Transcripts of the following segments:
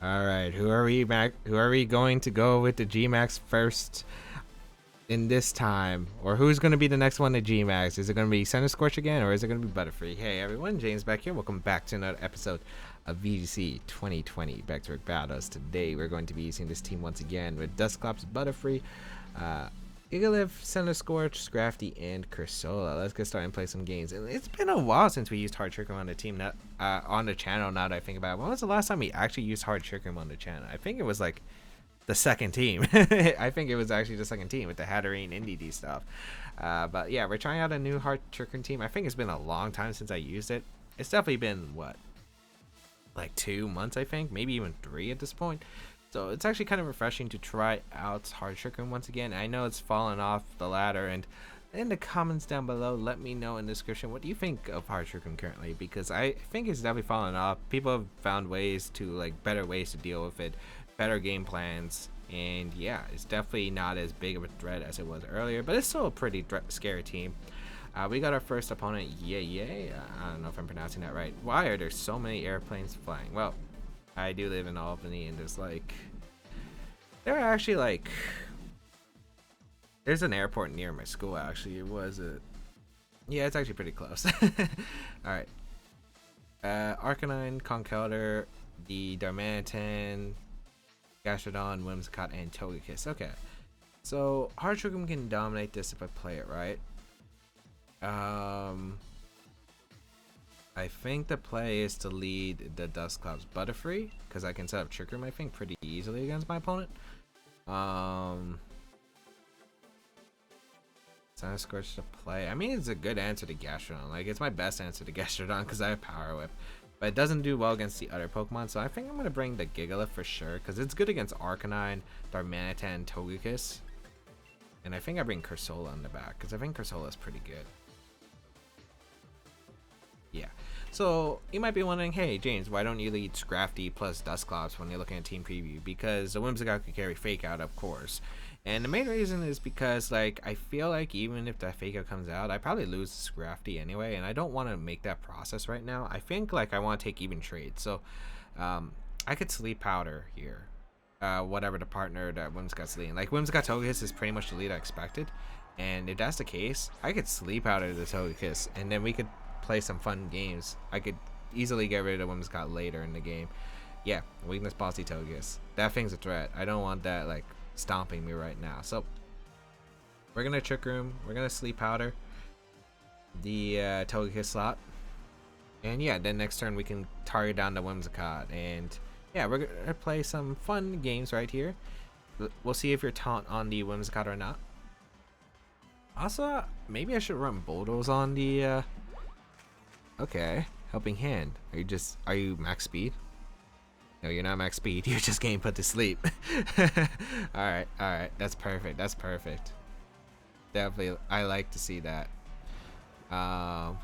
All right, who are we going to go with the Gmax first in this time? Or who's going to be the next one to Gmax? Is it going to be Center Scorch again, or is it going to be Butterfree? Hey everyone, James back here. Welcome back to another episode of VGC 2020 Baek Battles. Today we're going to be using this team once again with Dusclops, Butterfree, Gigalith, Center Scorch, Scrafty, and Cursola. Let's get started and play some games. And it's been a while since we used Hard Trick Room on the team, on the channel. Now that I think about it, when was the last time we actually used Hard Trick Room on the channel? I think it was like the second team. I think it was actually the second team with the Hatterene NDD stuff. But yeah, we're trying out a new Hard Trick Room team. I think it's been a long time since I used it. It's definitely been what, like 2 months, I think, maybe even 3 at this point. So it's actually kind of refreshing to try out Hard Trick Room once again. I know it's fallen off the ladder, and in the comments down below, let me know in the description, what do you think of Hard Trick Room currently? Because I think it's definitely fallen off. People have found ways to, like, better ways to deal with it, better game plans, and yeah, it's definitely not as big of a threat as it was earlier, but it's still a pretty scary team. We got our first opponent, I don't know if I'm pronouncing that right. Why are there so many airplanes flying? Well, I do live in Albany, and there's there's an airport near my school. Actually, yeah, it's actually pretty close. All right, Arcanine, Conkeldurr, the Darmanitan, Gastrodon, Whimsicott, and Togekiss. Okay, so Hard Trick Room can dominate this if I play it right. I think the play is to lead the Dusclops Butterfree, because I can set up Trick Room, I think, pretty easily against my opponent. Center Scorch to play. I mean, it's a good answer to Gastrodon. Like, it's my best answer to Gastrodon because I have Power Whip. But it doesn't do well against the other Pokemon, so I think I'm going to bring the Gigalith for sure, because it's good against Arcanine, Darmanitan, Togekiss. And I think I bring Cursola on the back, because I think Cursola is pretty good. Yeah, so you might be wondering, hey James, why don't you lead Scrafty plus Dusclops when you're looking at team preview? Because the Whimsicott could carry Fake Out, of course, and the main reason is because, like, I feel like even if that Fake Out comes out, I probably lose Scrafty anyway, and I don't want to make that process right now. I think, like, I want to take even trades, so I could Sleep Powder here, whatever the partner that Whimsicott's leading. Like, Whimsicott Togekiss is pretty much the lead I expected, and if that's the case, I could Sleep Powder the Togekiss, and then we could play some fun games. I could easily get rid of Whimsicott later in the game. Yeah, weakness Bossy Togekiss. That thing's a threat. I don't want that, like, stomping me right now. So we're gonna Trick Room. We're gonna Sleep Powder the Togekiss slot, and yeah, then next turn we can target down the Whimsicott, and yeah, we're gonna play some fun games right here. We'll see if you're Taunt on the Whimsicott or not. Also, maybe I should run Bulldoze on the okay, Helping Hand. Are you max speed? No, you're not max speed. You're just getting put to sleep. Alright, that's perfect. That's perfect. Definitely, I like to see that. And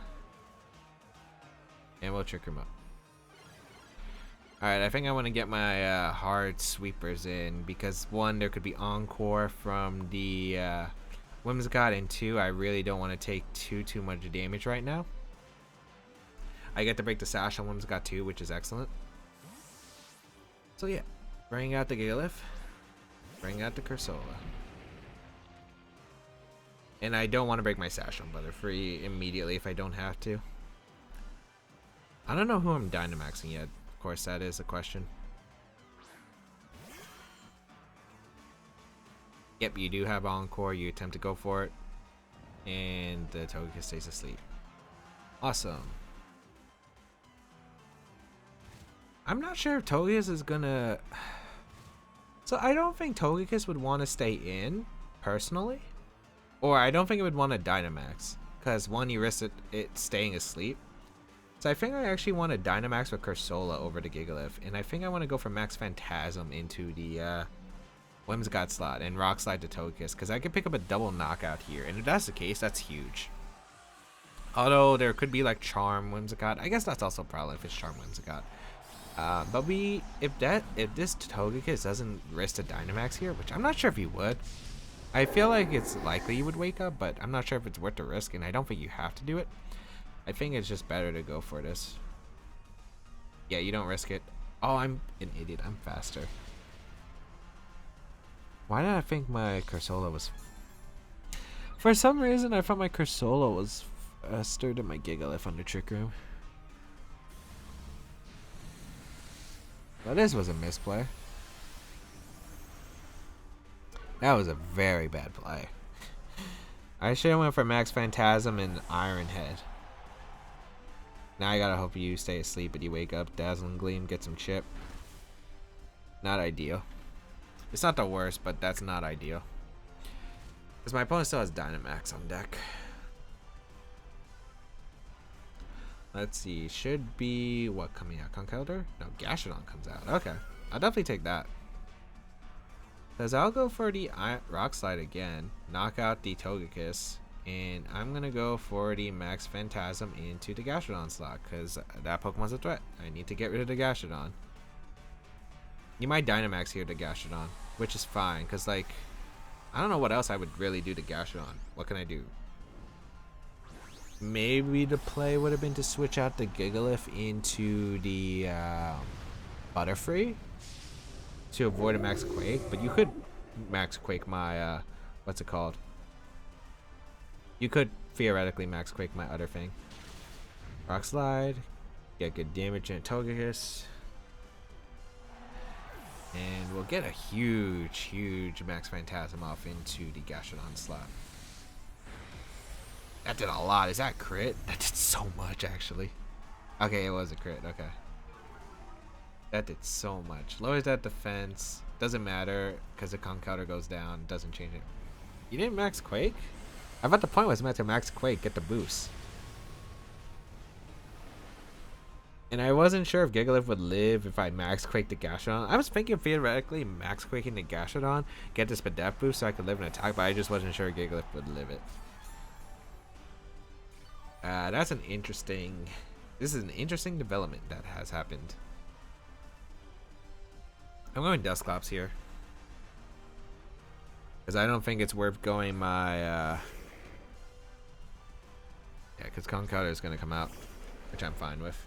we'll Trick Him up. Alright, I think I want to get my hard sweepers in, because 1, there could be Encore from the Whimsicott, and 2, I really don't want to take too much damage right now. I get to break the Sash on Whimsicott too, which is excellent. So yeah, bring out the Gigalith, bring out the Cursola. And I don't want to break my Sash on Butterfree immediately if I don't have to. I don't know who I'm Dynamaxing yet. Of course, that is a question. Yep, you do have Encore. You attempt to go for it, and the Togekiss stays asleep. Awesome. I'm not sure if Togekiss is gonna... So I don't think Togekiss would want to stay in, personally. Or I don't think it would want to Dynamax, because 1, you risk it staying asleep. So I think I actually want to Dynamax with Cursola over the Gigalith. And I think I want to go for Max Phantasm into the Whimsicott slot and Rock Slide to Togekiss, because I could pick up a double knockout here. And if that's the case, that's huge. Although there could be like Charm Whimsicott. I guess that's also a problem if it's Charm Whimsicott. But if this Togekiss doesn't risk a Dynamax here, which I'm not sure if he would. I feel like it's likely you would wake up, but I'm not sure if it's worth the risk, and I don't think you have to do it. I think it's just better to go for this. Yeah, you don't risk it. Oh, I'm an idiot. I'm faster. Why did I think my Cursola was... For some reason, I thought my Cursola was faster than my Gigalith under Trick Room. But this was a misplay. That was a very bad play. I should have went for Max Phantasm and Iron Head. Now I gotta hope you stay asleep and you wake up, Dazzling Gleam, get some chip. Not ideal. It's not the worst, but that's not ideal. Because my opponent still has Dynamax on deck. Let's see. Should be what coming out? Conkeldurr? No, Gastrodon comes out. Okay. I'll definitely take that. Because I'll go for the Rock Slide again. Knock out the Togekiss. And I'm going to go for the Max Phantasm into the Gastrodon slot. Because that Pokemon's a threat. I need to get rid of the Gastrodon. You might Dynamax here to Gastrodon. Which is fine. Because, like, I don't know what else I would really do to Gastrodon. What can I do? Maybe the play would have been to switch out the Gigalith into the Butterfree to avoid a Max Quake, but you could Max Quake my what's it called? You could theoretically Max Quake my other thing. Rock Slide, get good damage in Togekiss, and we'll get a huge Max Phantasm off into the Gastrodon slot. That did a lot. Is that crit? That did so much, actually. Okay, it was a crit. Okay. That did so much. Lowers that defense. Doesn't matter because the Conkeldurr goes down. Doesn't change it. You didn't Max Quake? I thought the point was meant to Max Quake, get the boost. And I wasn't sure if Gigalith would live if I Max Quake the Gastrodon. I was thinking theoretically Max Quaking the Gastrodon, get this Spadef boost so I could live an attack, but I just wasn't sure Gigalith would live it. That's an interesting... This is an interesting development that has happened. I'm going Dusclops here. Because I don't think it's worth going my... Yeah, because Conkeldurr is going to come out. Which I'm fine with.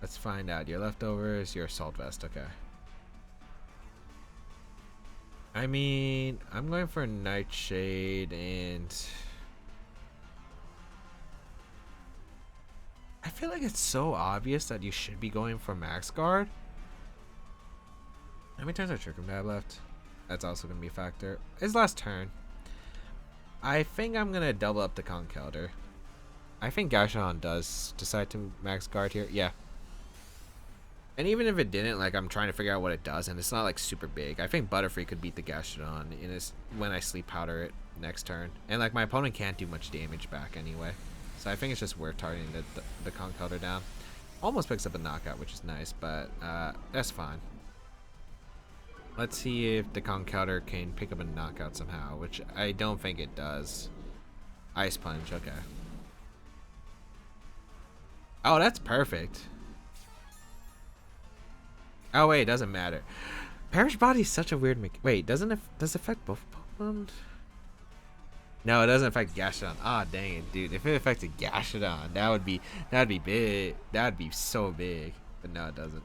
Let's find out. Your leftovers, your Assault Vest. Okay. I mean, I'm going for Nightshade and... I feel like it's so obvious that you should be going for Max Guard. How many turns are Trick Room to have left? That's also going to be a factor. His last turn. I think I'm going to double up the Conkeldurr. I think Gastrodon does decide to Max Guard here. Yeah. And even if it didn't, like, I'm trying to figure out what it does, and it's not, like, super big. I think Butterfree could beat the Gastrodon when I Sleep Powder it next turn. And, like, my opponent can't do much damage back anyway. So I think it's just worth targeting the Conkeldurr down. Almost picks up a knockout, which is nice, but that's fine. Let's see if the Conkeldurr can pick up a knockout somehow, which I don't think it does. Ice Punch, okay. Oh, that's perfect. Oh wait, it doesn't matter. Perish Body is such a weird wait, does it affect both Pokemon? No, it doesn't affect Gastrodon. Ah, dang it, dude. If it affected Gastrodon, that'd be big. That'd be so big. But no, it doesn't.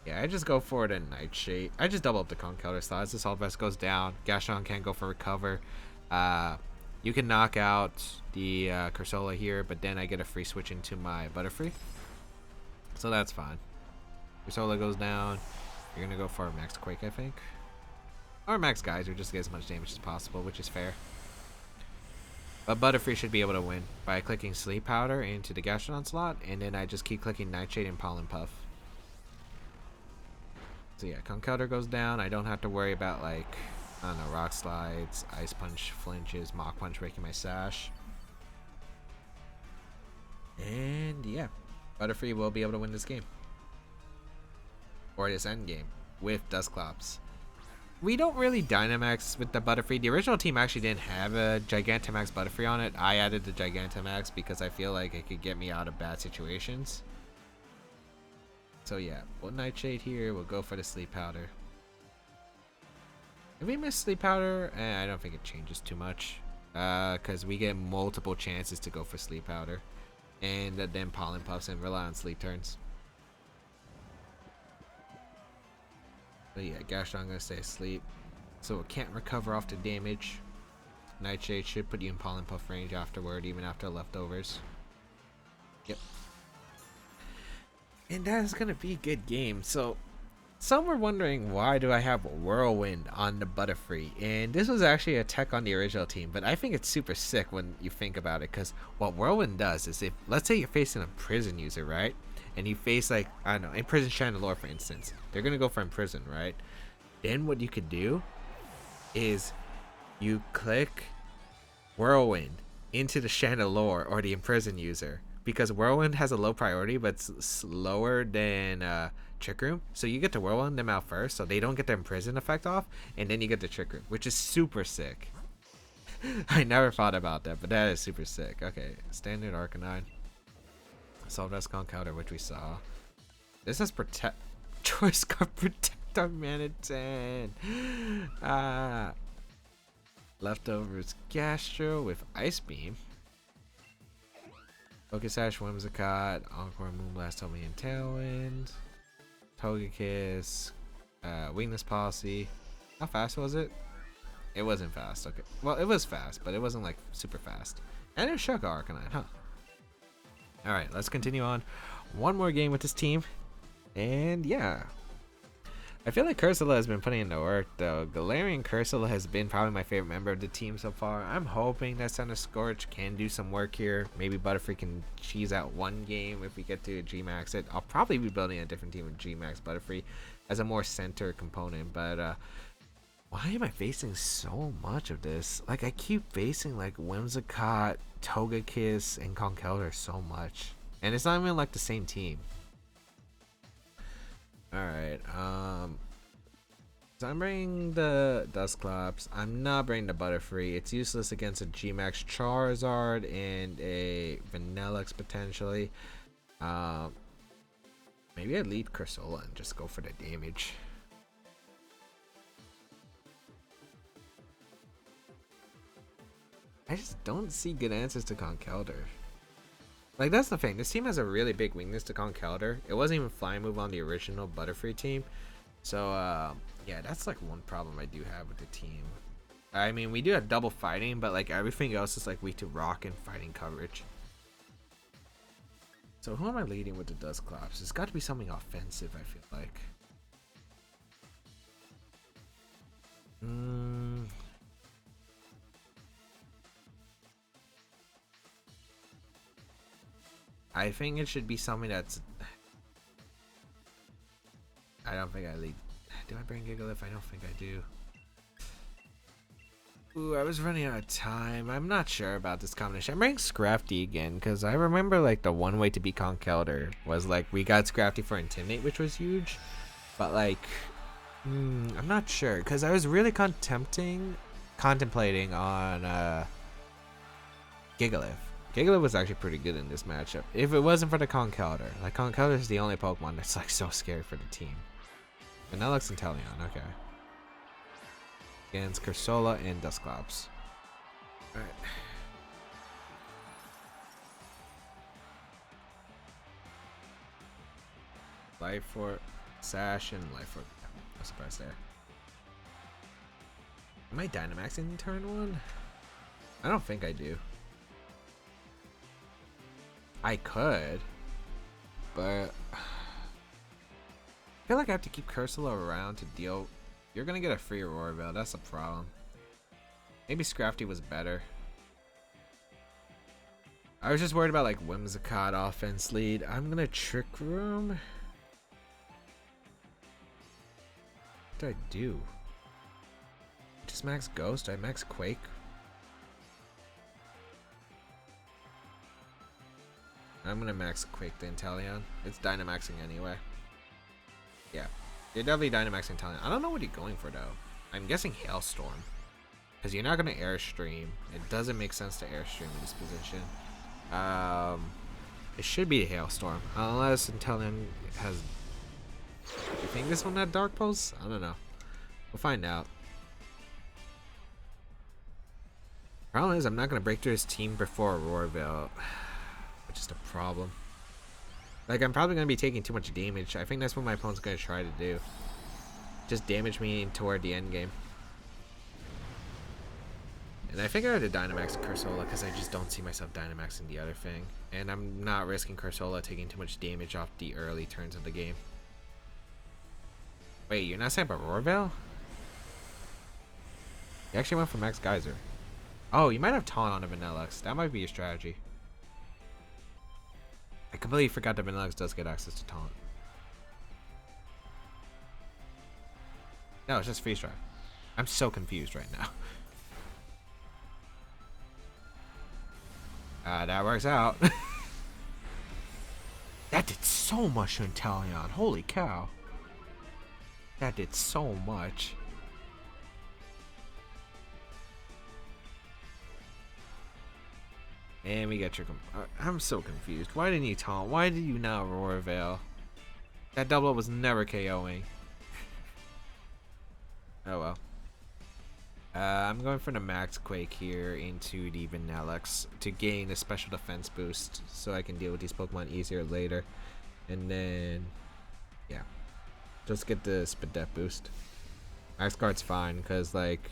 Yeah, I just go for it in Nightshade. I just double up the Conkeldurr slot. As this Assault Vest goes down, Gastrodon can't go for Recover. You can knock out the Cursola here, but then I get a free switch into my Butterfree. So that's fine. Cursola goes down. You're going to go for a Max Quake, I think. Or Max Geyser, just to get as much damage as possible, which is fair. But Butterfree should be able to win by clicking Sleep Powder into the Gastrodon slot, and then I just keep clicking Nightshade and Pollen Puff. So yeah, Conkeldurr goes down. I don't have to worry about, like, I don't know, Rock Slides, Ice Punch, Flinches, Mach Punch breaking my Sash. And yeah, Butterfree will be able to win this game. Or this end game with Dusclops. We don't really Dynamax with the Butterfree. The original team actually didn't have a Gigantamax Butterfree on it. I added the Gigantamax because I feel like it could get me out of bad situations. So yeah, we'll Nightshade here. We'll go for the Sleep Powder. If we miss Sleep Powder, I don't think it changes too much. because we get multiple chances to go for Sleep Powder, and then Pollen Puffs and rely on Sleep turns. But yeah, Gastron gonna stay asleep, so it can't recover off the damage. Nightshade should put you in Pollen Puff range afterward, even after leftovers. Yep. And that is gonna be a good game. So some were wondering, why do I have Whirlwind on the Butterfree? And this was actually a tech on the original team, but I think it's super sick when you think about it, because what Whirlwind does is, if let's say you're facing a prison user, right? And you face, like, I don't know, Imprison Chandelure, for instance. They're gonna go for Imprison, right? Then what you could do is you click Whirlwind into the Chandelure or the Imprison user, because Whirlwind has a low priority, but it's slower than Trick Room. So you get to Whirlwind them out first, so they don't get the Imprison effect off, and then you get the Trick Room, which is super sick. I never thought about that, but that is super sick. Okay, Standard Arcanine. Solved Concounter, which we saw. This is Protect. Choice Card Protect on Manitan. Leftovers Gastro with Ice Beam. Focus Sash, Whimsicott, Encore, Moonblast, Toby, and Tailwind. Togekiss, Weakness Policy. How fast was it? It wasn't fast. Okay. Well, it was fast, but it wasn't like super fast. And it was Shuka Arcanine, huh? Alright, let's continue on. One more game with this team. And yeah. I feel like Cursola has been putting in the work though. Galarian Cursola has been probably my favorite member of the team so far. I'm hoping that Center Scorch can do some work here. Maybe Butterfree can cheese out one game if we get to Gmax it. I'll probably be building a different team with Gmax Butterfree as a more center component. But why am I facing so much of this? Like, I keep facing like Whimsicott, Togekiss, and Conkeldurr so much. And it's not even like the same team. Alright, so I'm bringing the Dusclops. I'm not bringing the Butterfree. It's useless against a Gmax Charizard and a Vanillix potentially. Maybe I'd lead Cursola and just go for the damage. I just don't see good answers to Conkeldurr. Like, that's the thing. This team has a really big weakness to Conkeldurr. It wasn't even Flying Move on the original Butterfree team. So, yeah, that's like one problem I do have with the team. I mean, we do have double fighting, but like everything else is like weak to rock and fighting coverage. So who am I leading with the Dusclops? It's got to be something offensive, I feel like. I think it should be something that's... I don't think I lead. Do I bring Gigalith? I don't think I do. Ooh, I was running out of time. I'm not sure about this combination. I'm bringing Scrafty again, because I remember like the one way to beat Conkeldurr was like we got Scrafty for Intimidate, which was huge. But like, I'm not sure, because I was really contemplating on Gigalith. Gigalith was actually pretty good in this matchup. If it wasn't for the Conkeldurr. Like, Conkeldurr is the only Pokemon that's like so scary for the team. Vanillix and Teleon, okay. Against Cursola and Dusclops. Alright. Life for Sash and Life for... No surprise there. Am I Dynamaxing in turn 1? I don't think I do. I could, but I feel like I have to keep Cursola around to deal. You're gonna get a free Aurora, that's a problem. Maybe Scrafty was better. I was just worried about like Whimsicott offense lead. I'm gonna Trick Room. What do I do? Just max Ghost? I max Quake? I'm gonna max Quake the Inteleon. It's Dynamaxing anyway. Yeah, you're definitely Dynamaxing Inteleon. I don't know what you're going for though. I'm guessing Hailstorm, because you're not gonna Airstream. It doesn't make sense to Airstream in this position. It should be a Hailstorm, unless Inteleon has. You think this one had Dark Pulse? I don't know. We'll find out. Problem is, I'm not gonna break through his team before Aurora Veil, which is the problem. Like, I'm probably gonna be taking too much damage. I think that's what my opponent's gonna try to do. Just damage me toward the end game. And I figure I had to Dynamax Cursola because I just don't see myself Dynamaxing the other thing. And I'm not risking Cursola taking too much damage off the early turns of the game. Wait, you're not saying about Aurora Veil? You actually went for Max Geyser. Oh, you might have Taunt on a Vanillux. That might be your strategy. I completely forgot that Vanillux does get access to Taunt. No, it's just Freeze Dry. I'm so confused right now. That works out. That did so much to Inteleon. Holy cow. That did so much. And we get Trick. I'm so confused. Why didn't you taunt? Why did you not Aurora Veil? That double up was never KOing. Oh well. I'm going for the Max Quake here into the Vanillux to gain a special defense boost so I can deal with these Pokemon easier later. And then, yeah, just get the Spadef boost. Max Guard's fine because, like,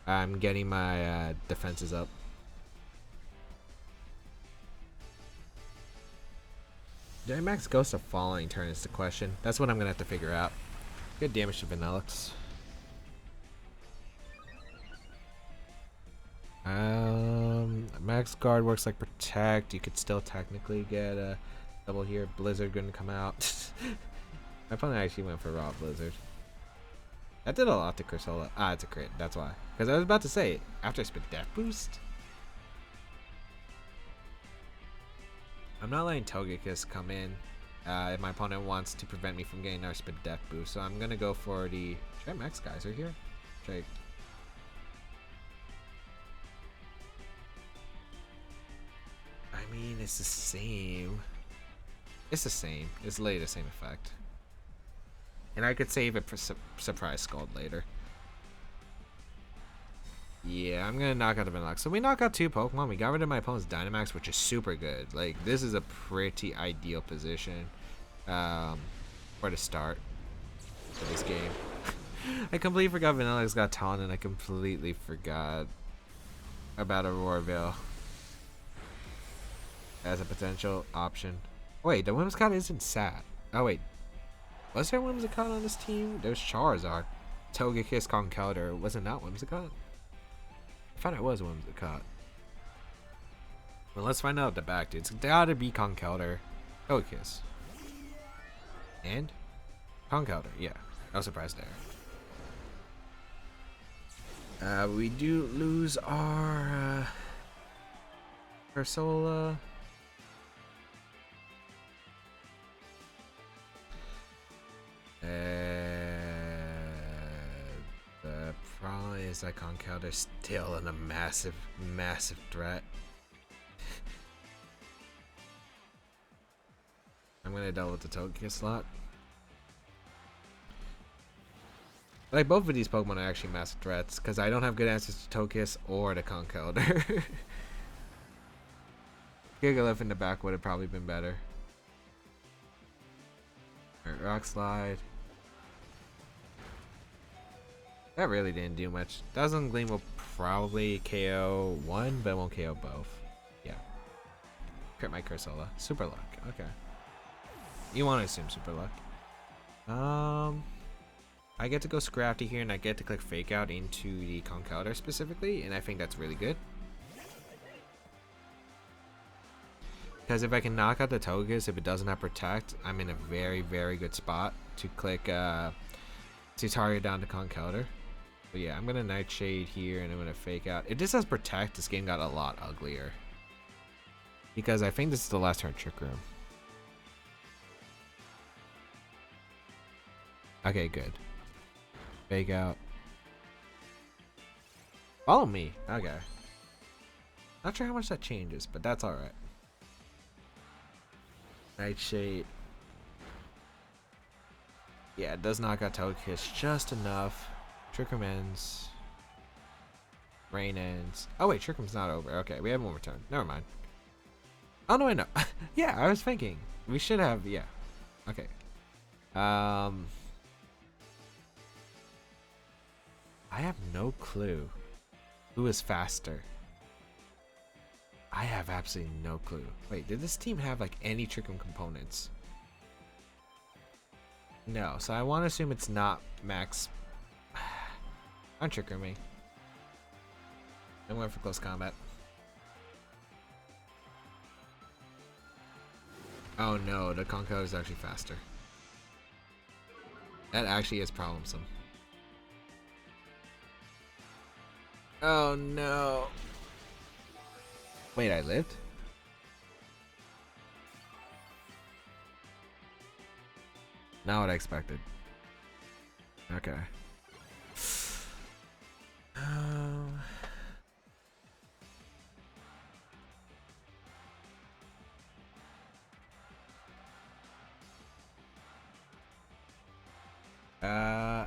I'm getting my defenses up. Did I max Ghost the following turn is the question. That's what I'm going to have to figure out. Good damage to Vanillux. Max Guard works like Protect. You could still technically get a double here. Blizzard gonna come out. My opponent actually went for Raw Blizzard. That did a lot to Cursola. Ah, it's a crit. That's why. Because I was about to say, after I spit Death Boost, I'm not letting Togekiss come in if my opponent wants to prevent me from getting another spit Death Boost. So I'm gonna go for the. Should I Max Geyser here? Should I? I mean, it's the same. It's the same. It's literally the same effect. And I could save it for Surprise Scald later. Yeah, I'm gonna knock out the Vanillux. So we knock out 2 Pokemon. We got rid of my opponent's Dynamax, which is super good. Like, this is a pretty ideal position for the start of this game. I completely forgot Vanillux got Taunt, and I completely forgot about Aurora Veil as a potential option. Wait, the Whimsicott isn't Sat. Oh wait, was there Whimsicott on this team? There's Charizard, Togekiss, Conkeldurr. Wasn't that Whimsicott? I thought it was Whimsicott. Well, let's find out the back, dude. It's gotta be Conkeldurr, Togekiss, and Conkeldurr. Yeah, no surprise there. We do lose our Cursola. The problem is that Conkeldurr's still in a massive threat. I'm gonna double the Togekiss slot. Like, both of these Pokemon are actually massive threats because I don't have good answers to Togekiss or the Conkeldurr. Gigalith in the back would have probably been better. Alright, Rock Slide. That really didn't do much. Dazzling Gleam will probably KO one, but it won't KO both. Yeah. Crit my Cursola. Super Luck. Okay. You want to assume Super Luck. I get to go Scrafty here, and I get to click Fake Out into the Conkeldurr specifically, and I think that's really good. Because if I can knock out the Togekiss, if it doesn't have Protect, I'm in a very good spot to click, to target down the Conkeldurr. But yeah, I'm going to Nightshade here, and I'm going to Fake Out. If this has Protect, this game got a lot uglier. Because I think this is the last turn Trick Room. Okay, good. Fake Out. Follow me. Okay. Not sure how much that changes, but that's alright. Nightshade. Yeah, it does knock out Togekiss just enough. Trick Room ends. Rain ends. Oh wait, Trick Room's not over. Okay, we have one more turn. Never mind. Oh no, I know. Yeah, I was thinking we should have. Yeah. Okay. I have no clue who is faster. I have absolutely no clue. Wait, did this team have like any Trick Room components? No, so I want to assume it's not Max. I'm Trick Rooming. I'm going for close combat. Oh no, the Conco is actually faster. That actually is problemsome. Oh no. Wait, I lived? Not what I expected. Okay.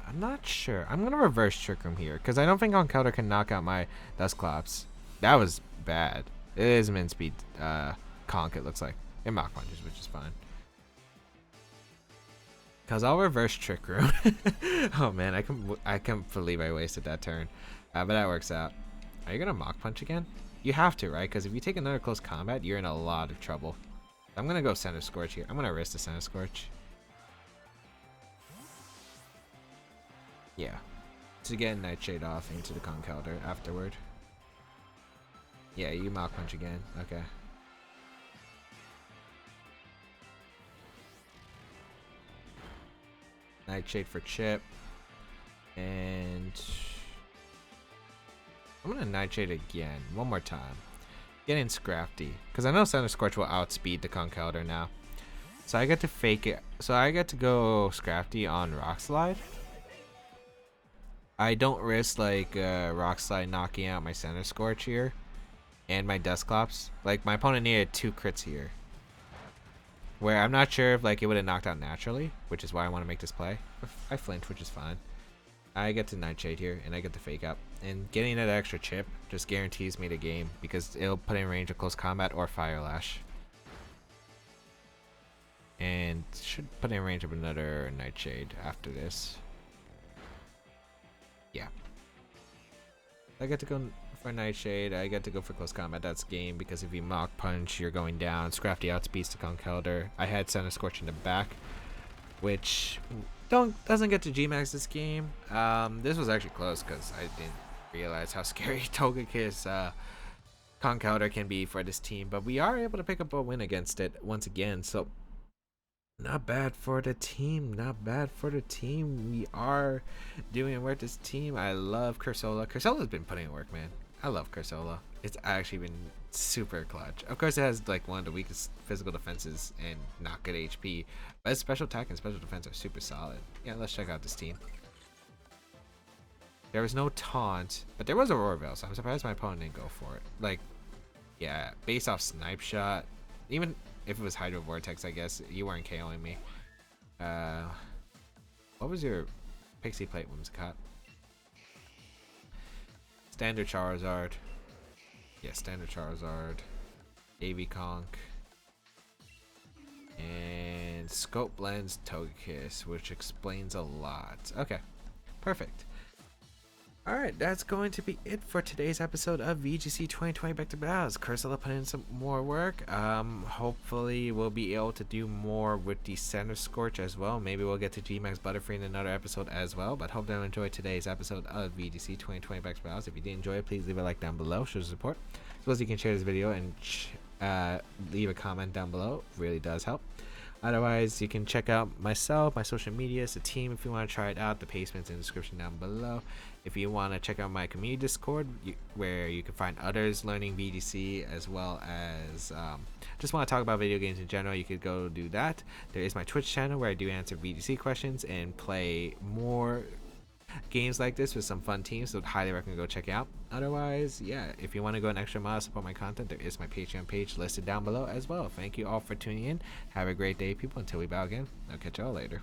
I'm not sure. I'm gonna reverse Trick Room here because I don't think on counter can knock out my Dusclops. That was bad. It is min speed conk, it looks like. And Mach Punches, which is fine. Cause I'll reverse Trick Room. Oh man, I can't believe I wasted that turn. But that works out. Are you gonna Mach Punch again? You have to, right? Because if you take another close combat, you're in a lot of trouble. I'm gonna go Center Scorch here. I'm gonna risk the Center Scorch. Yeah. To get Nightshade off into the Con counter afterward. Yeah, you Mach Punch again. Okay. Nightshade for chip. And I'm gonna Nightshade again. One more time. Get in Scrafty. Because I know Center Scorch will outspeed the Con counter now. So I get to fake it. So I get to go Scrafty on Rock Slide. I don't risk like Rock Slide knocking out my Center Scorch here and my Dusclops. Like my opponent needed 2 crits here, where I'm not sure if like it would have knocked out naturally, which is why I want to make this play. I flinch, which is fine. I get to Nightshade here and I get to fake up, and getting that extra chip just guarantees me the game because it'll put in range of close combat or Fire Lash, and should put in range of another Nightshade after this. Yeah. I get to go for Nightshade. I get to go for close combat. That's game because if you Mach Punch, you're going down. Scrafty outspeeds the Conk Elder. I had Center Scorch in the back, which doesn't get to Gmax this game. This was actually close because I didn't realize how scary Togekiss Conk Elder can be for this team. But we are able to pick up a win against it once again. So not bad for the team. Not bad for the team. We are doing work this team. I love Cursola. Cursola's been putting in work, man. I love Cursola. It's actually been super clutch. Of course, it has like one of the weakest physical defenses and not good HP, but its special attack and special defense are super solid. Yeah, let's check out this team. There was no taunt, but there was a Roar Veil, so I'm surprised my opponent didn't go for it. Like, yeah, based off Snipe Shot, even if it was Hydro Vortex, I guess you weren't KOing me. What was your Pixie Plate, Whimsicott? Standard Charizard. Yeah, Standard Charizard. AV Conk. And Scope Lens Togekiss, which explains a lot. Okay, perfect. Alright, that's going to be it for today's episode of VGC 2020 Back to Battles. Cursola put in some more work. Hopefully we'll be able to do more with the Center Scorch as well. Maybe we'll get to Gmax Butterfree in another episode as well. But hope you enjoyed today's episode of VGC 2020 Back to Battles. If you did enjoy it, please leave a like down below. Show support. As well as you can share this video and leave a comment down below. It really does help. Otherwise, you can check out myself, my social medias, the team if you want to try it out. The pastement's in the description down below. If you want to check out my community Discord, where you can find others learning VGC, as well as just want to talk about video games in general, you could go do that. There is my Twitch channel where I do answer VGC questions and play more games like this with some fun teams, so highly recommend go check it out. Otherwise, yeah, if you want to go an extra mile support my content, there is my Patreon page listed down below as well. Thank you all for tuning in. Have a great day, people. Until we bow again, I'll catch y'all later.